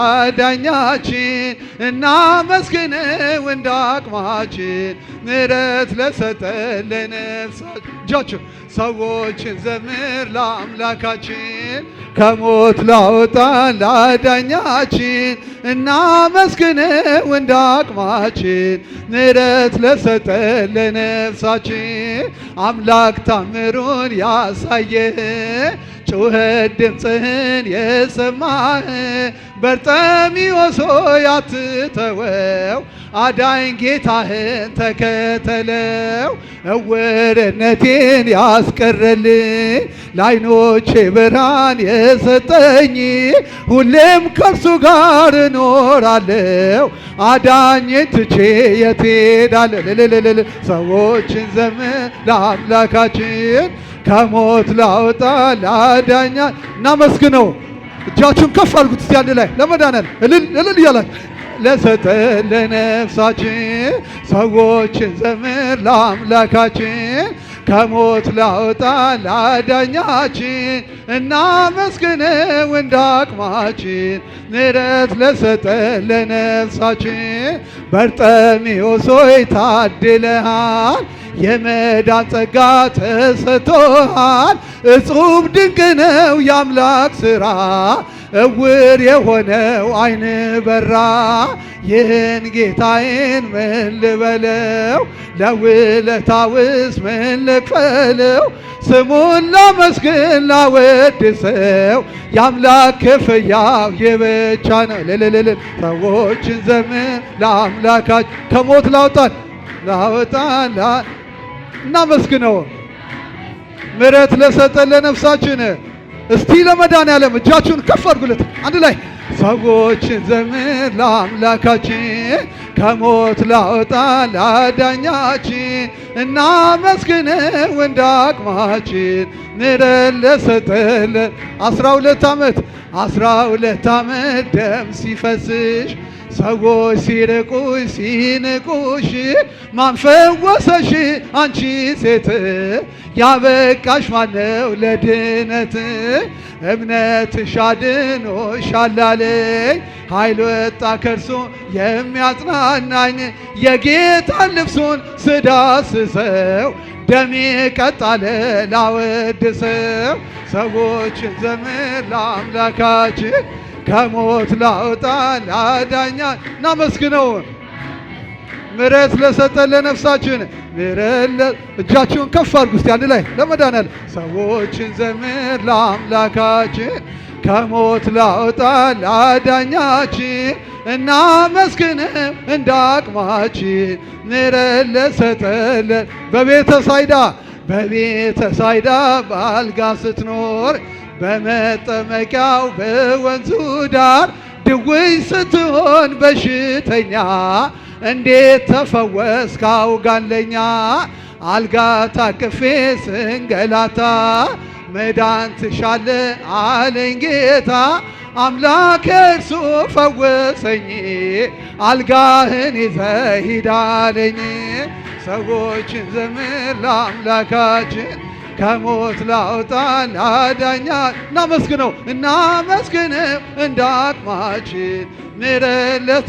አዳኛችን እናመስግነው እንደ አቅማችን ምሕረት ለሰጠን ለነፍሳችን እጃችሁ ሰዎችን ዘምር ለአምላካችን ከሞት ላወጣን ለአዳኛችን እናመስግነው እንደ አቅማችን ምሕረት ለሰጠን ለነፍሳችን አምላክ ታምሩን ያሳየ ጩኸት ድምፅህን የሰማህ በርጤሜዎስ ሆይ አትተወው አዳኝ ጌታህን ተከተለው እውርነቴን ያስቀረልኝ ለዓይኖቼ ብርሃን የሰጠኝ ሁሌም ከእርሱ ጋር እኖራለሁ አዳኝን ትቼ የት እሄዳለሁ ሰዎችን ዘምር ለአምላካችን ከሞት ላውጣ ላዳኛ እናመስግነው እጃችሁን ከፍ አድርጉት እስቲ አንድ ላይ ለመዳናል እልል እያላችሁ ለሰጠን ለነፍሳችን ሰዎችን ዘምር ለአምላካችን ከሞት ላውጣ ላዳኛችን እናመስግነው እንደ አቅማችን ምሕረት ለሰጠን ለነፍሳችን በርጤሜዎስ ሆይ ታድለሃል የመዳን ጸጋ ተሰጥቶሃል እጹብ ድንቅ ነው የአምላክ ሥራ እውር የሆነው ዓይን በራ ይህን ጌታዬን ምን ልበለው ለውለታውስ ምን ልክፈለው ስሙን ላመስግን ላወድሰው የአምላክ ክፍያው የብቻ ነው ሰዎችን ዘምር ለአምላካችን ከሞት ላውጣን እናመስግነው ምሕረት ለሰጠን ለነፍሳችን እስቲ ለመድኃኒዓለም እጃችሁን ከፍ አድርጉለት አንድ ላይ ሰዎችን ዘምር ለአምላካችን ከሞት ላወጣን ለአዳኛችን እናመስግነው እንደ አቅማችን ምሕረት ለሰጠን 12 ዓመት ደም ሲፈስሽ ሰዎች ሲርቁሽ ሲንቁሽ ማን ፈወሰሽ አንቺ ሴት ያበቃሽ ማነው ለድነት እምነትሽ አድኖሻል አለኝ ኃይል ወጣ ከእርሱ የሚያጽናናኝ የጌታን ልብሱን ስዳስሰው ደሜ ቀጣለ ላወድሰው ሰዎችን ዘምር ለአምላካችን ከሞት ላውጣ ላዳኛ እናመስግነው ምሕረት ለሰጠን ለነፍሳችን ምሕረት እጃችሁን ከፍ አድርጉ እስቲ አንድ ላይ ለመዳናል ሰዎችን ዘምር ለአምላካችን ከሞት ላውጣ ላዳኛችን እናመስግነው እንደ አቅማችን ምሕረት ለሰጠን በቤተ ሳይዳ በአልጋ ስትኖር በመጠመቂያው በወንዙ ዳር ድውይ ስትሆን በሽተኛ እንዴት ተፈወስክ አውጋለኛ አልጋ ታቅፌ ስንገላታ መዳን ትሻለህ አለኝ ጌታ አምላክ እርሱ ፈወሰኝ አልጋህን ይዘህ ሂድ አለኝ ሰዎችን ዘምር ለአምላካችን ከሞት ላውጣን ላዳኛ እናመስግነው እንደ አቅማችን ምሕረት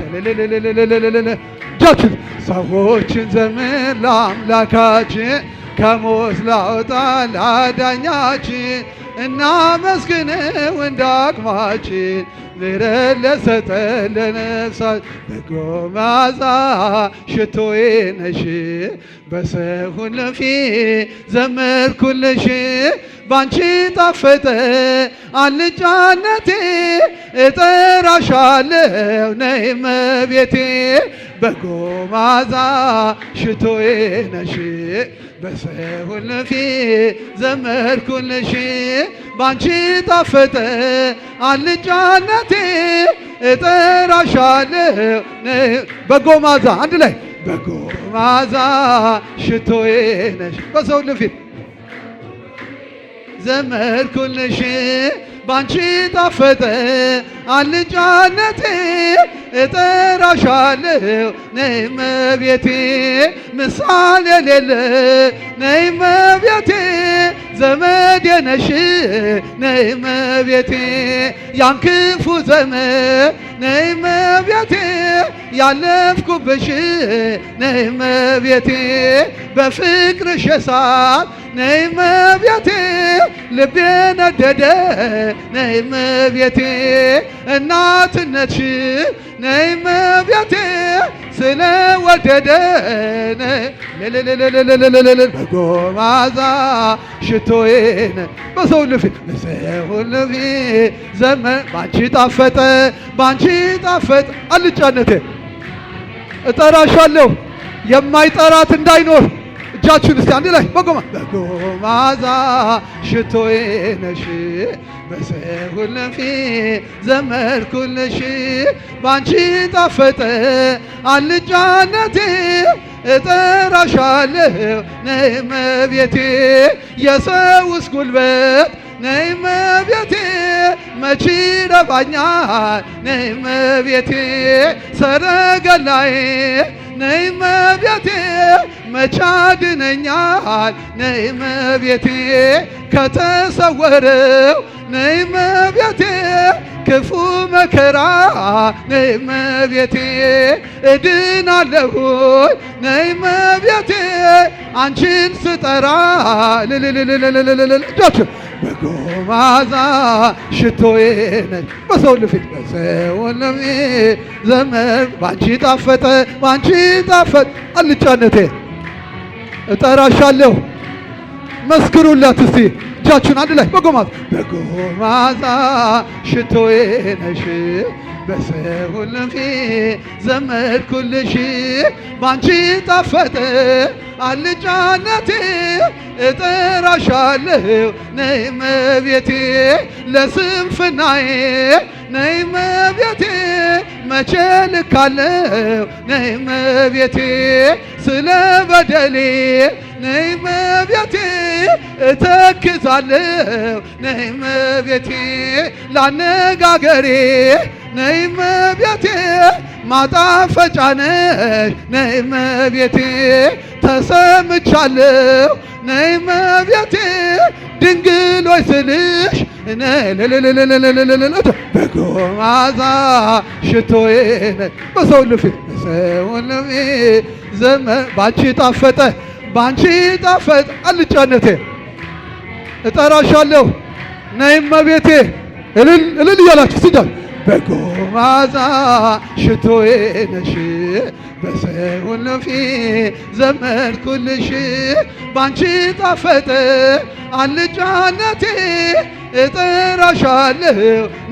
እጃችን ሰዎችን ዘምር ለአምላካችን ከሞት ላውጣን ላዳኛችን እናመስግነው እንደ አቅማችን ምሕረት ለሰጠን ለነፍሳችን በጎ መዓዛ ሽቶዬ ነሽ በሰው ሁሉ ፊት ዘመርኩልሽ ባንቺ ጣፈጠ አልጫነቴ እጠራሻለሁ ነይ እመቤቴ በጎ መዓዛ ሽቶዬ ነሽ በሰው ሁሉ ፊት ዘመርኩልሽ ባንቺ ጣፈጠ አልጫነቴ እጠራሻለሁ በጎ መዓዛ አንድ ላይ በጎ መዓዛ ሽቶዬ ነሽ በሰው ሁሉ ፊት ዘመርኩልሽ ባንቺ ጣፈጠ አልጫነቴ እጠራሻለሁ ነይ እመቤቴ ምሳሌ የሌለ ነይ እመቤቴ ዘመዴ ነሽ ነይ እመቤቴ ያን ክፉ ዘመን በልጅነቴ ያለፍኩብሽ ነይ እመቤቴ በፍቅርሽ እሳት ነይ እመቤቴ ልቤ ነደደ ነይ እመቤቴ እናትነትሽ ነይ እመቤቴ ስለወደደ በጎ መዓዛ ሽቶዬን በሰው ፊት ዘመን ባንቺ ጣፈጠ ባንቺ ጣፈጠ አልጫነቴ እጠራሻለሁ የማይጠራት እንዳይኖር እጃችሁን እስቲ አንድ ላይ በጎ መዓዛ ሽቶዬ ነሽ በሰው ፊት ዘመርኩልሽ ባንቺ ጣፈጠ አልጫነቴ እጠራሻለሁ ነይ እመቤቴ የሰውስ ጉልበት ነይ እመቤቴ መች ይረባኛል ነይ እመቤቴ ሰረገላዬ ነይ እመቤቴ መች ያድነኛል ነይ እመቤቴ ከተሰወረው ነይ እመቤቴ ክፉ መከራ ነይ እመቤቴ እድናለሁ ነይ እመቤቴ አንቺን ስጠራ በጎ መዓዛ ሽቶዬ ነሽ በሰው ፊት በሰው ፊት ዘመን ባንቺ ጣፈጠ ባንቺ ጣፈጠ አልጫነቴ እጠራሻለሁ መስክሩላት እስቲ እጃችሁን አንድ ላይ በጎ መዓዛ ሽቶዬ ነሽ በሰው ፊት ዘመርኩልሽ ባንቺ ጣፈጠ አልጫነቴ እጠራሻለሁ ነይ እመቤቴ ለስንፍናዬ ነይ እመቤቴ መቼ ልካለሁ ነይ እመቤቴ ስለ በደሌ ነይ እመቤቴ እተክዛለሁ ነይ እመቤቴ ላነጋገሬ ነይ እመቤቴ ማጣፈጫ ነሽ ነይ እመቤቴ ተሰምቻለሁ ነይ እመቤቴ ድንግል ሆይ ስልሽ በጎ መዓዛ ሽቶዬ ነሽ በሰው ፊት ዘመን ባንቺ ጣፈጠ ባንቺ ጣፈጠ አልጫነቴ እጠራሻለሁ ነይ እመቤቴ እልል እያላችሁ ስጃል በጎ መዓዛ ሽቶዬ ነሽ በሰው ፊት ዘመርኩልሽ ባንቺ ጣፈጠ አልጫነቴ እጠራሻለሁ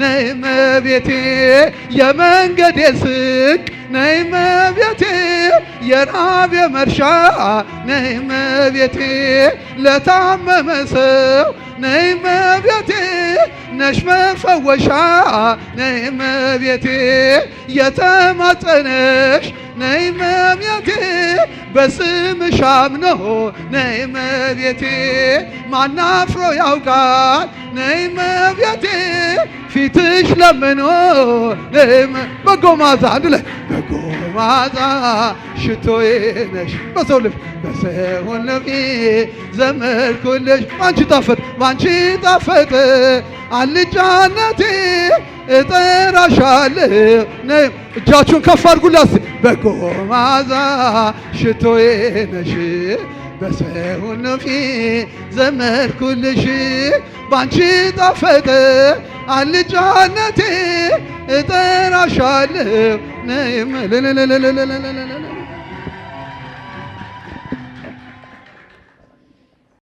ነይ እመቤቴ የመንገዴ ስንቅ ነይ እመቤቴ የረሃብ መርሻ ነይ እመቤቴ ለታመመ ሰው ነይ እመቤቴ ነሽ መፈወሻ ነይ እመቤቴ የተማጸነሽ ነይ እመቤቴ በስምሽ አምኖ ነይ እመቤቴ ማን አፍሮ ያውቃል ነይ እመቤቴ ፊትሽ ለምኖ በጎ መዓዛ አንድ ላይ በጎ መዓዛ ሽቶዬ ነሽ በሰው ልብ በሰው ፊት ዘመርኩልሽ ባንቺ ጣፈጠ ባንቺ ጣፈጠ አልጫነቴ እጠራሻለሁ ነይ እጃችሁን ከፍ አድርጉላት በጎ መዓዛ ሽቶዬ ነሽ በሰው ፊት ዘመርኩልሽ ባንቺ ጣፈጠ አልጫነቴ እጠራሻለሁ ነይ